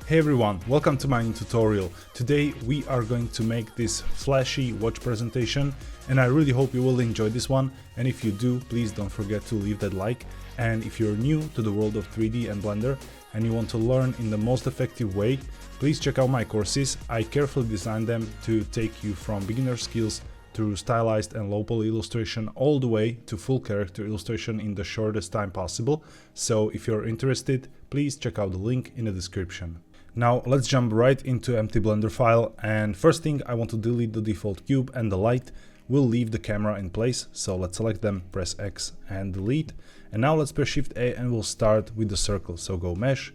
Hey everyone, welcome to my new tutorial. Today we are going to make this flashy watch presentation and I really hope you will enjoy this one, and if you do, please don't forget to leave that like. And if you're new to the world of 3D and Blender and you want to learn in the most effective way, please check out my courses. I carefully designed them to take you from beginner skills through stylized and low poly illustration all the way to full character illustration in the shortest time possible. So if you're interested, please check out the link in the description. Now let's jump right into empty Blender file, and first thing I want to delete the default cube and the light. We'll leave the camera in place, so let's select them, press X and delete. And now let's press Shift A and we'll start with the circle. So go Mesh,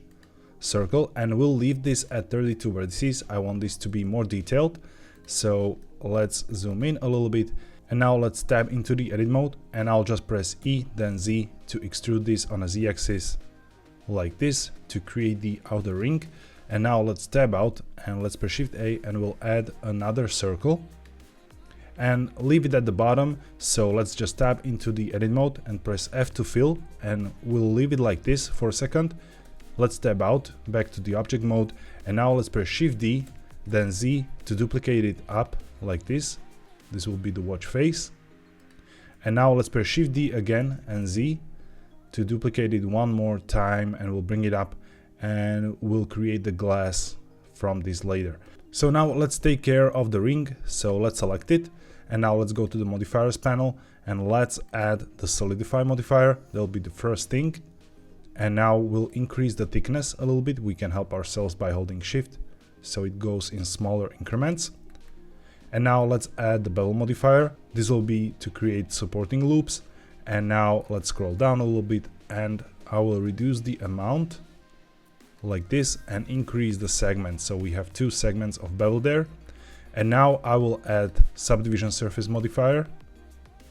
Circle, and we'll leave this at 32 vertices. I want this to be more detailed. So let's zoom in a little bit. And now let's tab into the edit mode and I'll just press E then Z to extrude this on a Z axis like this to create the outer ring. And now let's tab out and let's press Shift A and we'll add another circle and leave it at the bottom. So let's just tab into the edit mode and press F to fill, and we'll leave it like this for a second. Let's tab out, back to the object mode, and now let's press Shift D then Z to duplicate it up like this. This will be the watch face. And now let's press Shift D again and Z to duplicate it one more time, and we'll bring it up and we'll create the glass from this later. So now let's take care of the ring. So let's select it and now let's go to the modifiers panel and let's add the solidify modifier. That'll be the first thing. And now we'll increase the thickness a little bit. We can help ourselves by holding Shift so it goes in smaller increments. And now let's add the bevel modifier. This will be to create supporting loops. And now let's scroll down a little bit and I will reduce the amount like this and increase the segments. So we have two segments of bevel there. And now I will add subdivision surface modifier,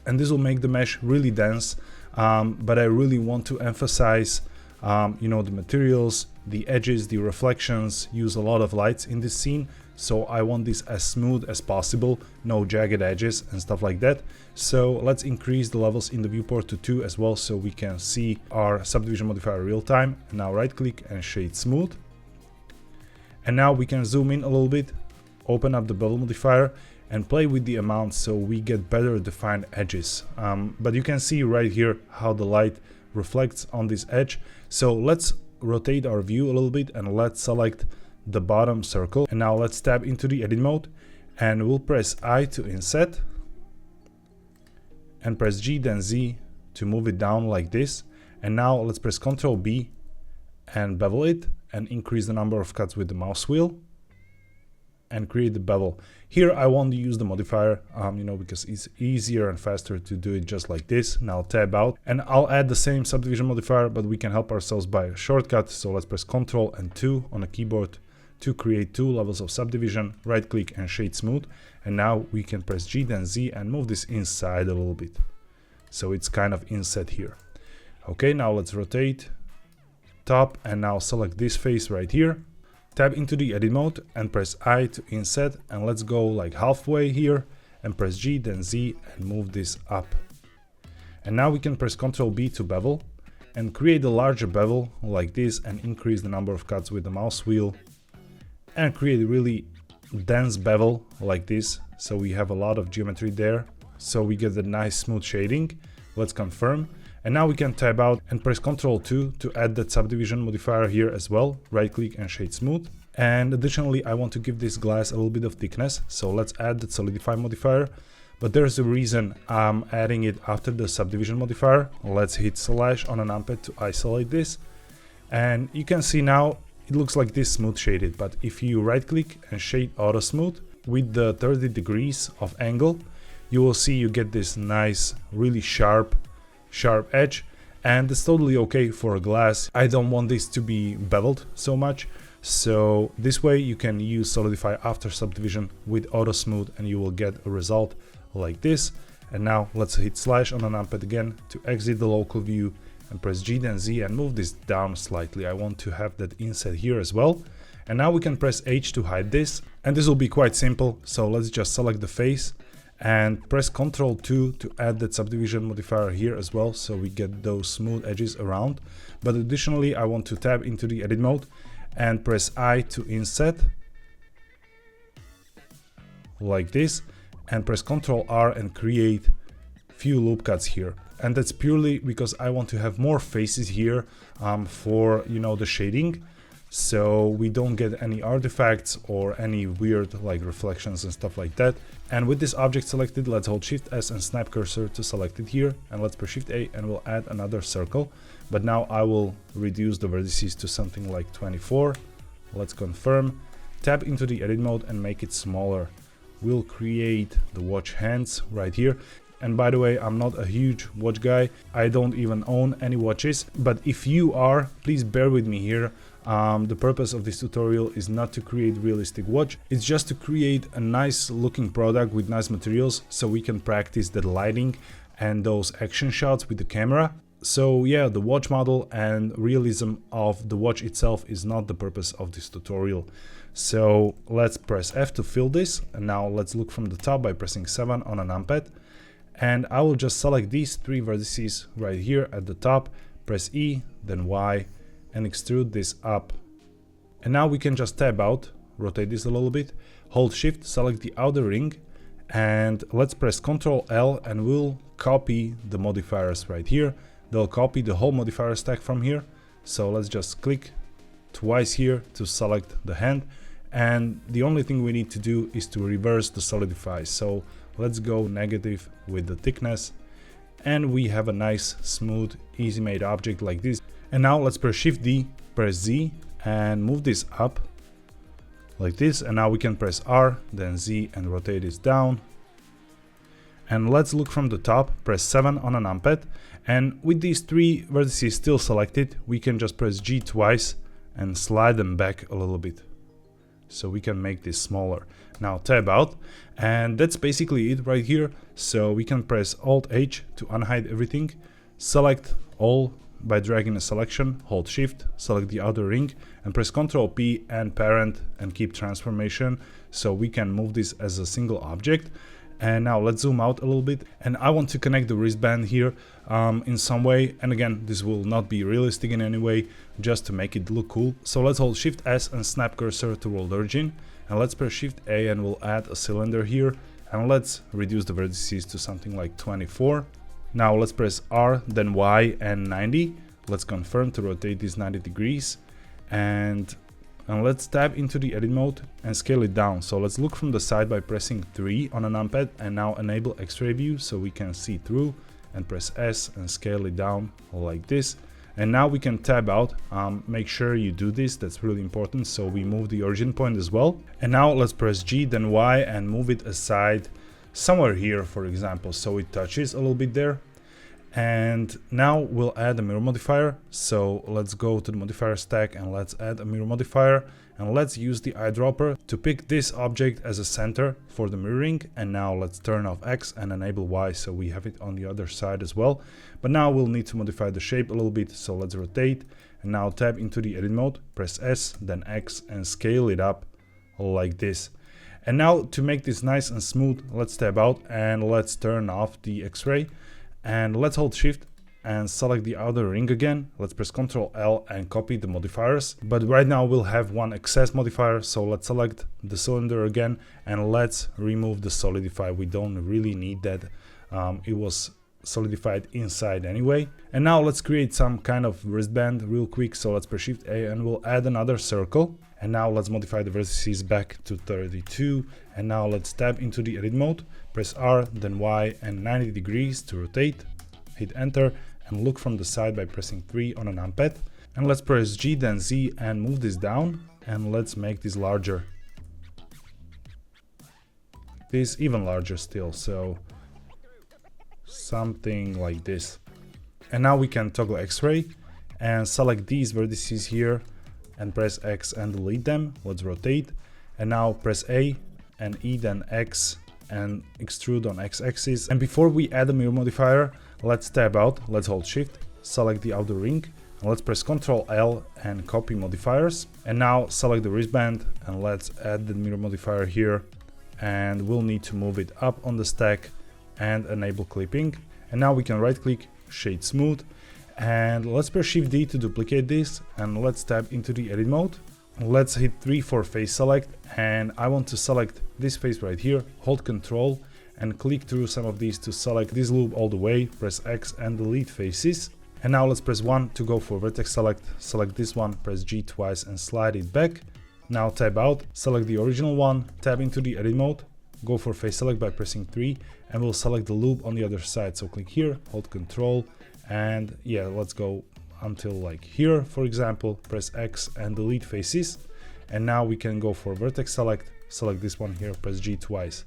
and this will make the mesh really dense, but I really want to emphasize the materials, the edges, the reflections, use a lot of lights in this scene. So I want this as smooth as possible, no jagged edges and stuff like that. So let's increase the levels in the viewport to 2 as well, so we can see our subdivision modifier real time. And now right click and shade smooth. And now we can zoom in a little bit, open up the bevel modifier and play with the amounts so we get better defined edges. But you can see right here how the light reflects on this edge. So let's rotate our view a little bit and let's select the bottom circle. And now let's tab into the edit mode and we'll press I to inset and press G then Z to move it down like this. And now let's press Ctrl B and bevel it and increase the number of cuts with the mouse wheel and create the bevel. Here I want to use the modifier, because it's easier and faster to do it just like this. Now tab out and I'll add the same subdivision modifier, but we can help ourselves by a shortcut. So let's press Ctrl and 2 on a keyboard to create 2 levels of subdivision, right click and shade smooth. And now we can press G then Z and move this inside a little bit. So it's kind of inset here. Okay, now let's rotate top and now select this face right here. Tab into the edit mode and press I to inset, and let's go like halfway here and press G then Z and move this up. And now we can press Ctrl B to bevel and create a larger bevel like this and increase the number of cuts with the mouse wheel and create a really dense bevel like this. So we have a lot of geometry there. So we get the nice smooth shading. Let's confirm. And now we can tab out and press Ctrl 2 to add that subdivision modifier here as well. Right click and shade smooth. And additionally, I want to give this glass a little bit of thickness. So let's add the solidify modifier. But there's a reason I'm adding it after the subdivision modifier. Let's hit slash on a numpad to isolate this. And you can see now it looks like this smooth shaded. But if you right click and shade auto smooth with the 30 degrees of angle, you will see you get this nice, really sharp edge, and it's totally okay for a glass. I don't want this to be beveled so much, so this way you can use solidify after subdivision with auto smooth and you will get a result like this. And now let's hit slash on a numpad again to exit the local view and press G then Z and move this down slightly. I want to have that inset here as well. And now we can press H to hide this, and this will be quite simple. So let's just select the face and press Ctrl 2 to add that subdivision modifier here as well, so we get those smooth edges around. But additionally, I want to tab into the edit mode and press I to inset like this, and press Ctrl R and create few loop cuts here. And that's purely because I want to have more faces here for, you know, the shading, so we don't get any artifacts or any weird like reflections and stuff like that. And with this object selected, let's hold Shift S and snap cursor to select it here, and let's press Shift A and we'll add another circle. But now I will reduce the vertices to something like 24. Let's confirm, tap into the edit mode and make it smaller. We'll create the watch hands right here. And by the way, I'm not a huge watch guy. I don't even own any watches, but if you are, please bear with me here. The purpose of this tutorial is not to create realistic watch. It's just to create a nice looking product with nice materials so we can practice the lighting and those action shots with the camera. So yeah, the watch model and realism of the watch itself is not the purpose of this tutorial. So let's press F to fill this, and now let's look from the top by pressing 7 on a numpad. And I will just select these 3 vertices right here at the top, press E, then Y, and extrude this up. And now we can just tab out, rotate this a little bit, hold Shift, select the outer ring, and let's press Ctrl L and we'll copy the modifiers right here. They'll copy the whole modifier stack from here. So let's just click twice here to select the hand. And the only thing we need to do is to reverse the solidify. So let's go negative with the thickness, and we have a nice, smooth, easy made object like this. And now let's press Shift D, press Z, and move this up like this. And now we can press R, then Z, and rotate this down. And let's look from the top, press 7 on a numpad. And with these 3 vertices still selected, we can just press G twice and slide them back a little bit, so we can make this smaller. Now tab out, and that's basically it right here. So we can press Alt H to unhide everything, select all by dragging a selection, hold Shift, select the outer ring, and press Ctrl P and parent and keep transformation, so we can move this as a single object. And now let's zoom out a little bit, and I want to connect the wristband here in some way. And again, this will not be realistic in any way, just to make it look cool. So let's hold Shift S and snap cursor to world origin, and let's press Shift A and we'll add a cylinder here, and let's reduce the vertices to something like 24. Now let's press R, then Y and 90. Let's confirm to rotate these 90 degrees, and let's tab into the edit mode and scale it down. So let's look from the side by pressing 3 on a numpad, and now enable X-ray view so we can see through, and press S and scale it down like this. And now we can tab out. Make sure you do this, that's really important. So we move the origin point as well. And now let's press G, then Y, and move it aside somewhere here, for example, so it touches a little bit there. And now we'll add a mirror modifier. So let's go to the modifier stack and let's add a mirror modifier, and let's use the eyedropper to pick this object as a center for the mirroring. And now let's turn off X and enable Y so we have it on the other side as well. But now we'll need to modify the shape a little bit, so let's rotate and now tab into the edit mode, press S, then X, and scale it up like this. And now to make this nice and smooth, let's tab out and let's turn off the X-ray. And let's hold Shift and select the outer ring again. Let's press Ctrl L and copy the modifiers. But right now we'll have one excess modifier, so let's select the cylinder again and let's remove the solidify. We don't really need that. It was solidified inside anyway. And now let's create some kind of wristband real quick. So let's press Shift A and we'll add another circle. And now let's modify the vertices back to 32. And now let's tab into the edit mode, press R, then Y and 90 degrees to rotate, hit enter, and look from the side by pressing 3 on a numpad. And let's press G, then Z, and move this down, and let's make this larger. This even larger still, so something like this. And now we can toggle X-ray and select these vertices here and press X and delete them. Let's rotate, and now press A and E, then X, and extrude on X-axis. And before we add a mirror modifier, let's tab out, let's hold Shift, select the outer ring, and let's press Ctrl L and copy modifiers. And now select the wristband and let's add the mirror modifier here, and we'll need to move it up on the stack and enable clipping. And now we can right click, shade smooth, and let's press Shift D to duplicate this, and let's tab into the edit mode Let's hit 3 for face select, and I want to select this face right here, hold Ctrl and click through some of these to select this loop all the way, press X and delete faces. And now let's press 1 to go for vertex select, select this one, press G twice and slide it back. Now tab out, select the original one, tab into the edit mode, go for face select by pressing 3, and we'll select the loop on the other side. So click here, hold Ctrl, and yeah, let's go until like here, for example, press X and delete faces. And now we can go for vertex select, select this one here, press G twice.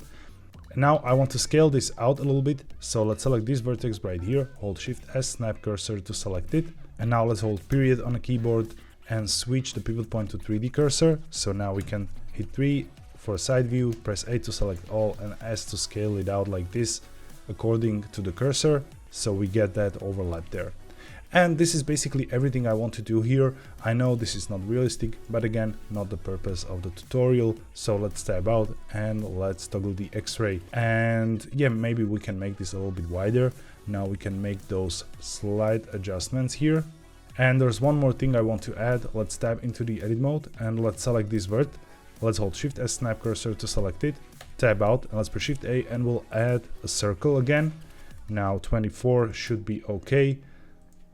And now I want to scale this out a little bit, so let's select this vertex right here, hold Shift S, snap cursor to select it. And now let's hold period on the keyboard and switch the pivot point to 3D cursor. So now we can hit 3 for a side view, press A to select all and S to scale it out like this according to the cursor, so we get that overlap there. And this is basically everything I want to do here. I know this is not realistic, but again, not the purpose of the tutorial. So let's tab out and let's toggle the X-ray. And yeah, maybe we can make this a little bit wider. Now we can make those slight adjustments here. And there's one more thing I want to add. Let's tab into the edit mode and let's select this vert. Let's hold Shift S, snap cursor to select it. Tab out and let's press Shift A and we'll add a circle again. Now 24 should be okay.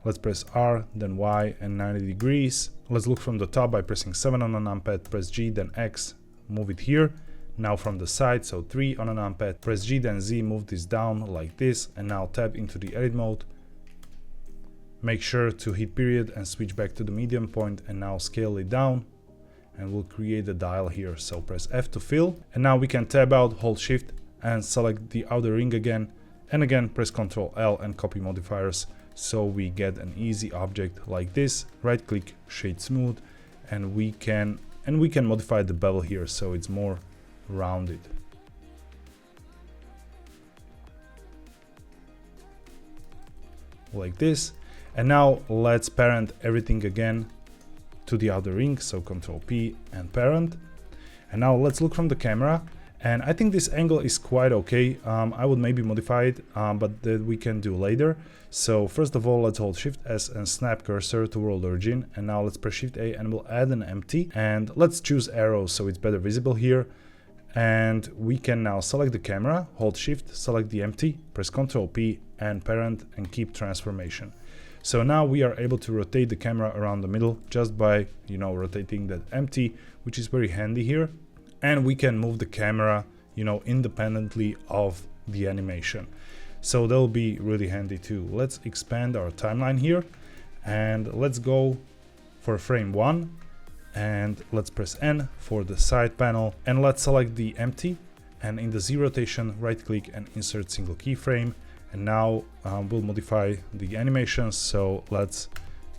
Let's press R, then Y and 90 degrees. Let's look from the top by pressing 7 on a numpad, press G, then X, move it here. Now from the side, so 3 on a numpad, press G, then Z, move this down like this. And now tab into the edit mode. Make sure to hit period and switch back to the medium point and now scale it down. And we'll create a dial here, so press F to fill. And now we can tab out, hold Shift and select the outer ring again. And again, press Ctrl L and copy modifiers. So we get an easy object like this. Right click, shade smooth, and we can modify the bevel here so it's more rounded. Like this. And now let's parent everything again to the outer ring, so Ctrl P and parent. And now let's look from the camera. And I think this angle is quite okay. I would maybe modify it, but that we can do later. So first of all, let's hold Shift S and snap cursor to world origin. And now let's press Shift A and we'll add an empty. And let's choose arrows so it's better visible here. And we can now select the camera, hold Shift, select the empty, press Ctrl P and parent and keep transformation. So now we are able to rotate the camera around the middle just by, rotating that empty, which is very handy here. And we can move the camera, independently of the animation. So that'll be really handy too. Let's expand our timeline here and let's go for frame 1 and let's press N for the side panel and let's select the empty, and in the Z rotation right click and insert single keyframe. And now we'll modify the animations, so let's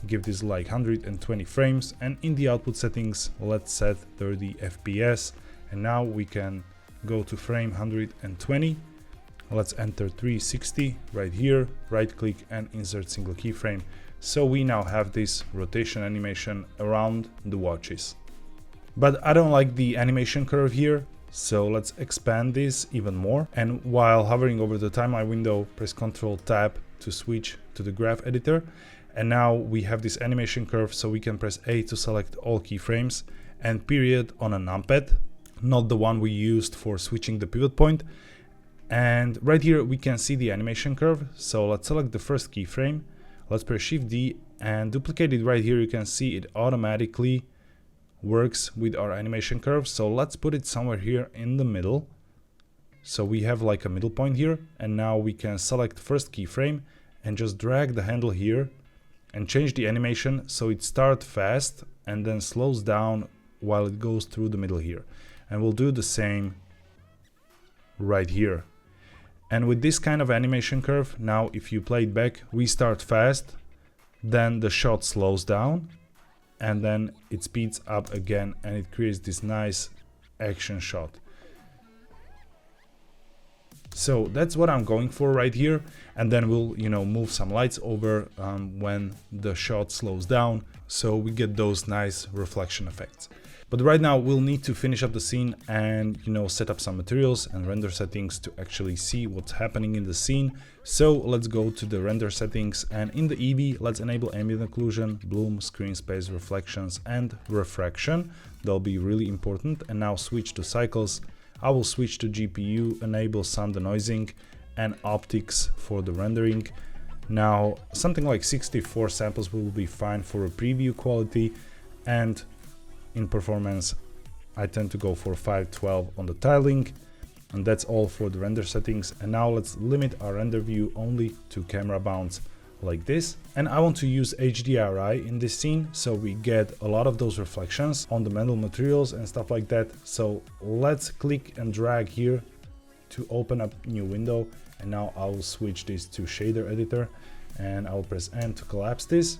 give this like 120 frames, and in the output settings let's set 30 FPS. And now we can go to frame 120. Let's enter 360 right here, right click and insert single keyframe. So we now have this rotation animation around the watches. But I don't like the animation curve here, so let's expand this even more. And while hovering over the timeline window, press Ctrl Tab to switch to the graph editor. And now we have this animation curve, so we can press A to select all keyframes and period on a numpad, not the one we used for switching the pivot point. And right here we can see the animation curve, so let's select the first keyframe, let's press Shift D and duplicate it right here. You can see it automatically works with our animation curve, so let's put it somewhere here in the middle, so we have like a middle point here. And now we can select first keyframe and just drag the handle here and change the animation so it starts fast and then slows down while it goes through the middle here. And we'll do the same right here. And with this kind of animation curve, now if you play it back, we start fast, then the shot slows down, and then it speeds up again and it creates this nice action shot. So that's what I'm going for right here. And then we'll, move some lights over when the shot slows down, so we get those nice reflection effects. But right now we'll need to finish up the scene and, you know, set up some materials and render settings to actually see what's happening in the scene. So let's go to the render settings, and in the Eevee, let's enable ambient occlusion, bloom, screen space, reflections, and refraction. They'll be really important. And now switch to cycles. I will switch to GPU, enable sound denoising and optics for the rendering. Now something like 64 samples will be fine for a preview quality, and in performance I tend to go for 512 on the tiling. And that's all for the render settings. And now let's limit our render view only to camera bounce like this. And I want to use HDRI in this scene, so we get a lot of those reflections on the metal materials and stuff like that. So let's click and drag here to open up new window. And now I will switch this to shader editor, and I will press N to collapse this.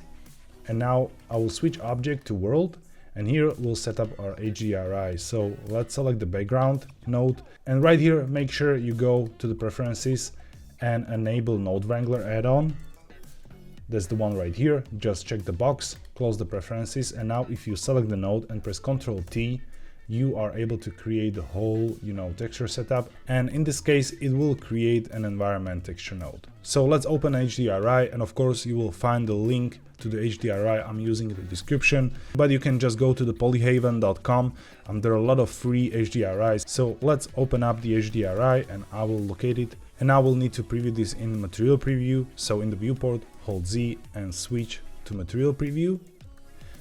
And now I will switch object to world, and here we'll set up our HDRI. So let's select the background node, and right here make sure you go to the preferences and enable node wrangler add-on. That's the one right here. Just check the box, close the preferences, and now if you select the node and press Ctrl T, you are able to create the whole, you know, texture setup. And in this case it will create an environment texture node. So let's open HDRI, and of course you will find the link to the HDRI I'm using in the description, but you can just go to the polyhaven.com. There are a lot of free HDRIs. So let's open up the HDRI and I will locate it. And now we'll need to preview this in material preview. So in the viewport, hold Z and switch to material preview.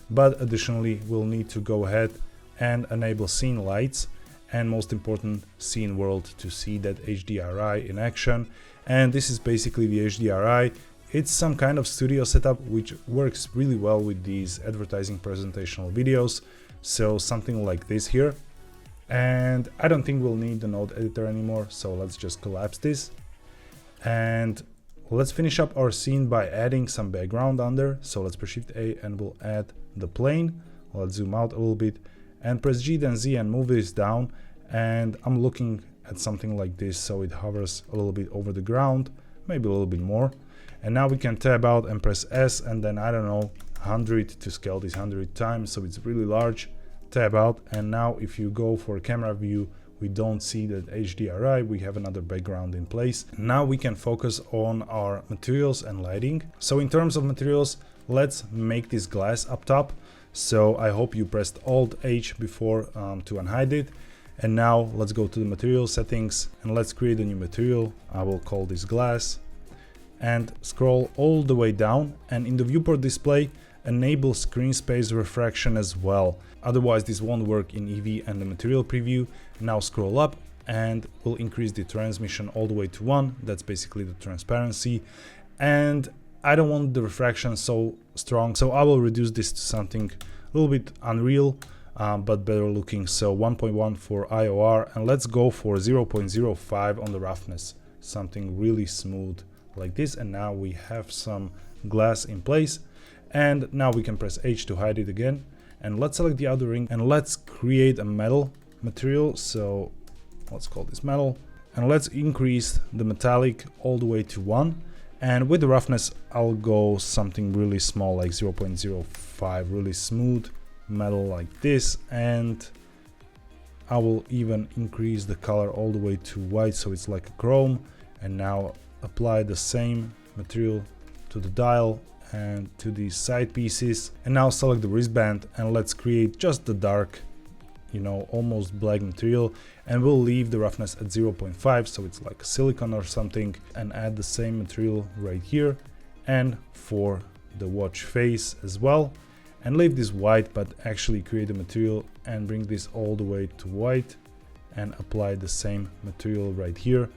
But additionally, we'll need to go ahead and enable scene lights, and most important, scene world, to see that HDRI in action. And this is basically the HDRI. It's some kind of studio setup which works really well with these advertising presentational videos. So something like this here. And I don't think we'll need the node editor anymore, so let's just collapse this. And let's finish up our scene by adding some background under. So let's press Shift A and we'll add the plane. Let's zoom out a little bit and press G then Z and move this down. And I'm looking at something like this, so it hovers a little bit over the ground, maybe a little bit more. And now we can tab out and press S, and then I don't know, 100 to scale this 100 times, so it's really large. Tab out, and now if you go for camera view, we don't see that HDRI, we have another background in place. Now we can focus on our materials and lighting. So in terms of materials, let's make this glass up top. So I hope you pressed Alt H before to unhide it. And now let's go to the material settings and let's create a new material. I will call this glass, and scroll all the way down, and in the viewport display enable screen space refraction as well. Otherwise this won't work in Eevee and the material preview. Now scroll up and we'll increase the transmission all the way to 1. That's basically the transparency. And I don't want the refraction so strong, so I will reduce this to something a little bit unreal, but better looking. So 1.1 for IOR, and let's go for 0.05 on the roughness, something really smooth like this. And now we have some glass in place, and now we can press H to hide it again. And let's select the outer ring and let's create a metal material. So let's call this metal, and let's increase the metallic all the way to 1. And with the roughness, I'll go something really small, like 0.05, really smooth metal like this. And I will even increase the color all the way to white, so it's like a chrome. And now apply the same material to the dial and to these side pieces. And now select the wristband and let's create just the dark, you know, almost black material, and we'll leave the roughness at 0.5, so it's like silicone or something, and add the same material right here and for the watch face as well, and leave this white, but actually create a material and bring this all the way to white and apply the same material right here.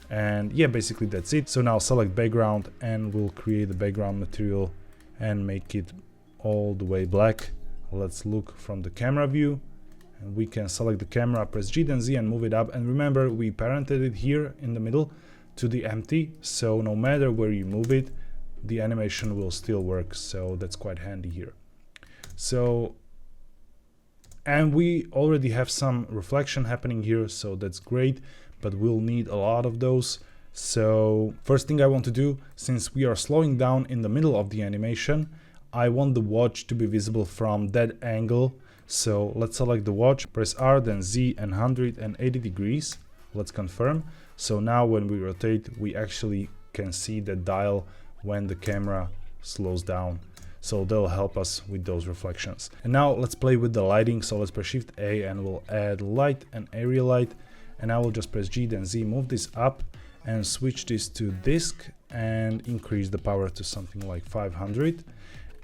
And yeah, basically that's it. So now select background and we'll create the background material and make it all the way black. Let's look from the camera view, and we can select the camera, press G then Z and move it up. And remember, we parented it here in the middle to the empty, so no matter where you move it, the animation will still work. So that's quite handy here. So, and we already have some reflection happening here, so that's great, but we'll need a lot of those. So first thing I want to do, since we are slowing down in the middle of the animation, I want the watch to be visible from that angle. So let's select the watch, press R, then Z and 180 degrees. Let's confirm. So now when we rotate, we actually can see the dial when the camera slows down. So they'll help us with those reflections. And now let's play with the lighting. So let's press Shift A and we'll add light and area light. And I will just press G, then Z, move this up and switch this to disk and increase the power to something like 500.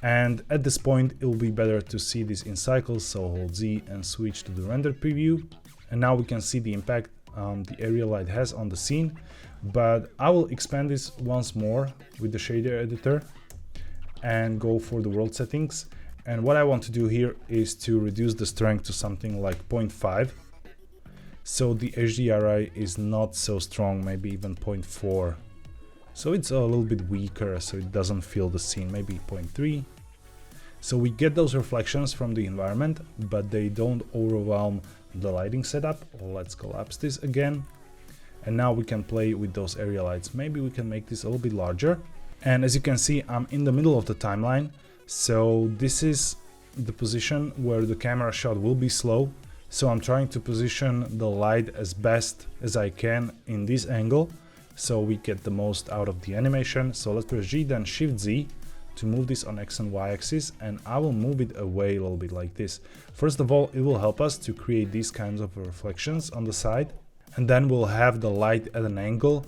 And at this point, it will be better to see this in cycles. So hold Z and switch to the render preview. And now we can see the impact the area light has on the scene. But I will expand this once more with the shader editor and go for the world settings. And what I want to do here is to reduce the strength to something like 0.5. So the HDRI is not so strong, maybe even 0.4. So it's a little bit weaker, so it doesn't feel the scene, maybe 0.3. So we get those reflections from the environment, but they don't overwhelm the lighting setup. Let's collapse this again. And now we can play with those area lights. Maybe we can make this a little bit larger. And as you can see, I'm in the middle of the timeline. So this is the position where the camera shot will be slow. So I'm trying to position the light as best as I can in this angle, so we get the most out of the animation. So let's press G, then Shift Z to move this on X and Y axis, and I will move it away a little bit like this. First of all, it will help us to create these kinds of reflections on the side, and then we'll have the light at an angle,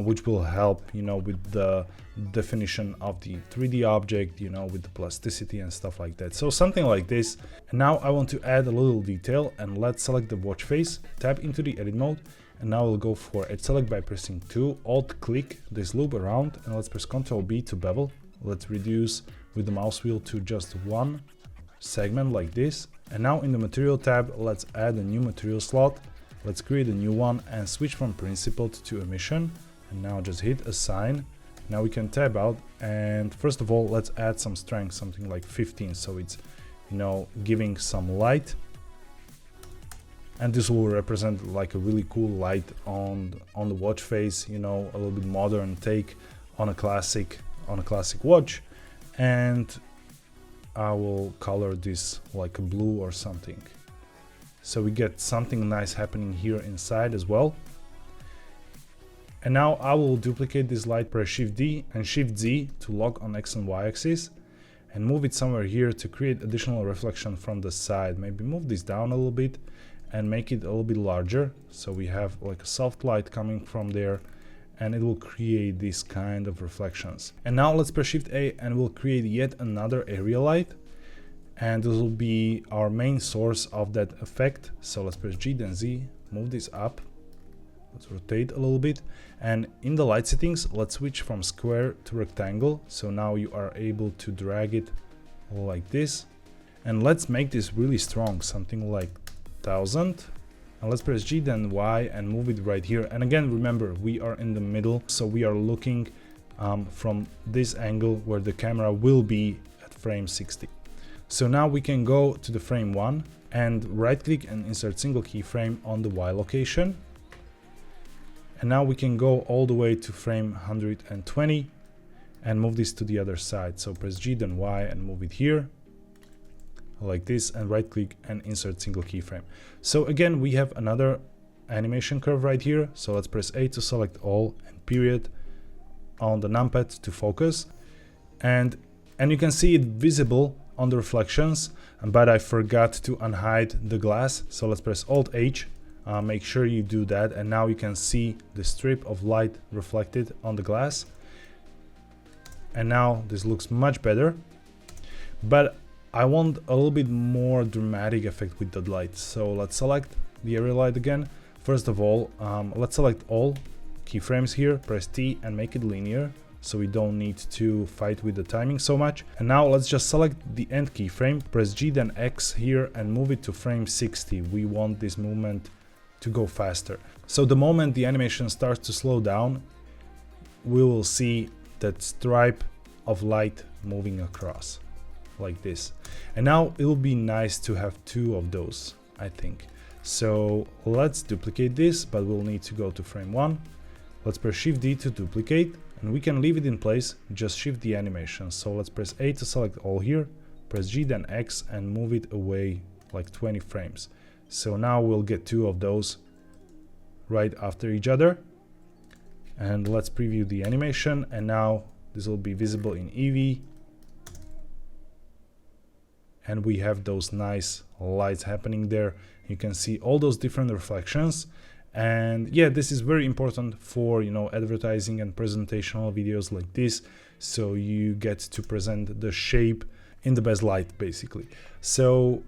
which will help, with the definition of the 3D object, with the plasticity and stuff like that. So something like this. And now I want to add a little detail, and let's select the watch face, tap into the edit mode, and now we'll go for edge select by pressing 2, alt click this loop around, and let's press Ctrl B to bevel. Let's reduce with the mouse wheel to just one segment like this. And now in the material tab, let's add a new material slot. Let's create a new one and switch from principled to emission. And now just hit assign. Now we can tab out, and first of all, let's add some strength, something like 15. So it's, giving some light. And this will represent like a really cool light on the watch face, a little bit modern take on a classic watch. And I will color this like a blue or something. So we get something nice happening here inside as well. And now I will duplicate this light, press Shift D and Shift Z to lock on X and Y axis and move it somewhere here to create additional reflection from the side. Maybe move this down a little bit and make it a little bit larger. So we have like a soft light coming from there, and it will create these kind of reflections. And now let's press Shift A and we'll create yet another area light. And this will be our main source of that effect. So let's press G then Z, move this up. Let's rotate a little bit, and in the light settings, let's switch from square to rectangle. So now you are able to drag it like this, and let's make this really strong, something like 1000. And let's press G then Y and move it right here. And again, remember, we are in the middle, so we are looking from this angle where the camera will be at frame 60. So now we can go to the frame 1 and right click and insert single keyframe on the Y location. And now we can go all the way to frame 120 and move this to the other side. So press G then Y and move it here like this, and right click and insert single keyframe. So again, we have another animation curve right here. So let's press A to select all and period on the numpad to focus. And you can see it visible on the reflections, but I forgot to unhide the glass. So let's press Alt H. Make sure you do that, and now you can see the strip of light reflected on the glass. And now this looks much better, but I want a little bit more dramatic effect with the light. So let's select the area light again. First of all, let's select all keyframes here, press T and make it linear, so we don't need to fight with the timing so much. And now let's just select the end keyframe, press G then X here and move it to frame 60. We want this movement to go faster. So the moment the animation starts to slow down, we will see that stripe of light moving across like this. And now it will be nice to have two of those, I think. So let's duplicate this, but we'll need to go to frame 1. Let's press Shift D to duplicate, and we can leave it in place, just shift the animation. So let's press A to select all here, press G then X and move it away like 20 frames. So now we'll get 2 of those right after each other. And let's preview the animation, and now this will be visible in Eevee. And we have those nice lights happening there. You can see all those different reflections. And yeah, this is very important for, you know, advertising and presentational videos like this. So you get to present the shape in the best light, basically. So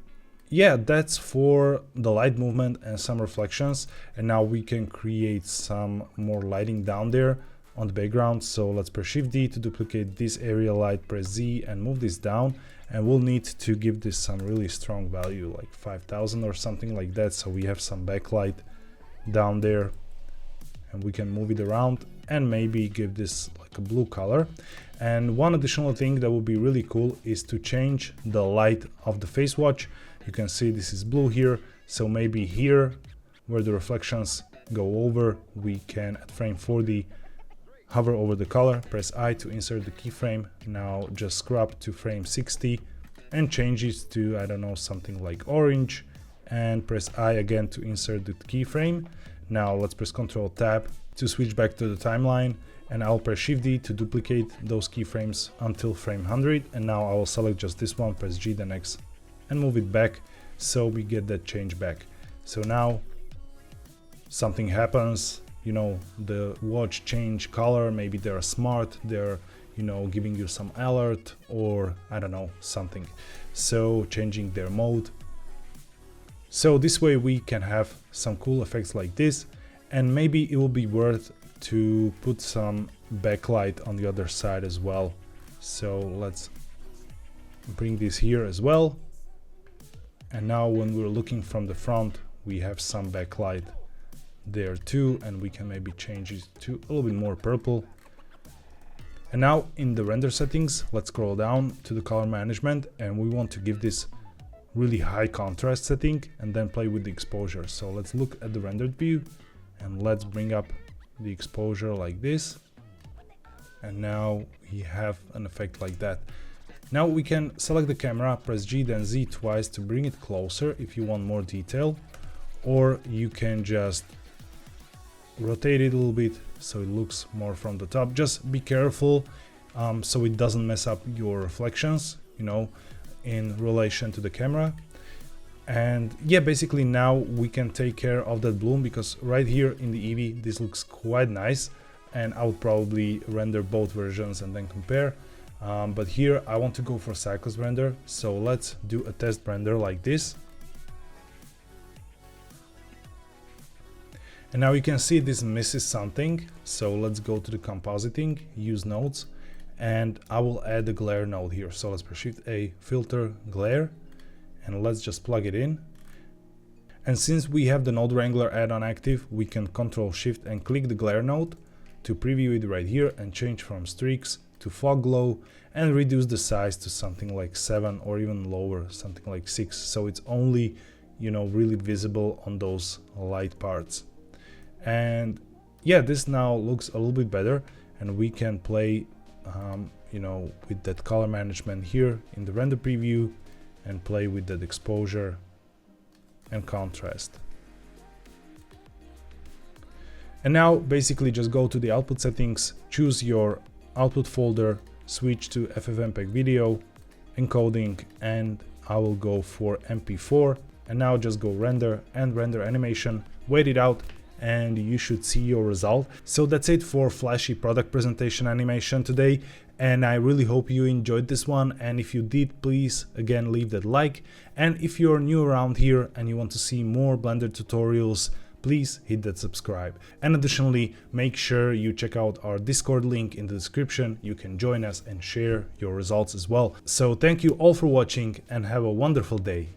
yeah, that's for the light movement and some reflections. And now we can create some more lighting down there on the background. So let's press Shift D to duplicate this area light, press Z and move this down. And we'll need to give this some really strong value, like 5000 or something like that. So we have some backlight down there, and we can move it around and maybe give this like a blue color. And one additional thing that would be really cool is to change the light of the face watch. You can see this is blue here, so maybe here where the reflections go over, we can at frame 40 hover over the color, press I to insert the keyframe. Now just scrub to frame 60 and change it to, I don't know, something like orange, and press I again to insert the keyframe. Now let's press Ctrl Tab to switch back to the timeline, and I'll press Shift D to duplicate those keyframes until frame 100. And now I will select just this one, press G then X and move it back so we get that change back. So now something happens, you know, the watch change color, maybe they're smart, they're, you know, giving you some alert, or I don't know, something. So changing their mode. So this way we can have some cool effects like this, and maybe it will be worth to put some backlight on the other side as well. So let's bring this here as well. And now when we're looking from the front, we have some backlight there too, and we can maybe change it to a little bit more purple. And now in the render settings, let's scroll down to the color management, and we want to give this really high contrast setting and then play with the exposure. So let's look at the rendered view and let's bring up the exposure like this. And now we have an effect like that. Now we can select the camera, press G then Z twice to bring it closer if you want more detail, or you can just rotate it a little bit so it looks more from the top. Just be careful so it doesn't mess up your reflections, you know, in relation to the camera. And yeah, basically now we can take care of that bloom, because right here in the Eevee this looks quite nice, and I would probably render both versions and then compare. But here I want to go for cycles render, so let's do a test render like this. And now you can see this misses something, so let's go to the compositing, use nodes, and I will add the glare node here. So let's press Shift A, filter glare, and let's just plug it in. And since we have the node wrangler add-on active, we can Ctrl Shift and click the glare node to preview it right here and change from streaks to fog glow and reduce the size to something like 7 or even lower, something like 6, so it's only, you know, really visible on those light parts. And yeah, this now looks a little bit better, and we can play you know, with that color management here in the render preview and play with that exposure and contrast. And now basically just go to the output settings, choose your output folder, switch to FFmpeg video, encoding, and I will go for MP4. And now just go render and render animation, wait it out, and you should see your result. So that's it for flashy product presentation animation today, and I really hope you enjoyed this one. And if you did, please again leave that like, and if you're new around here and you want to see more Blender tutorials, please hit that subscribe. And additionally, make sure you check out our Discord link in the description. You can join us and share your results as well. So thank you all for watching and have a wonderful day.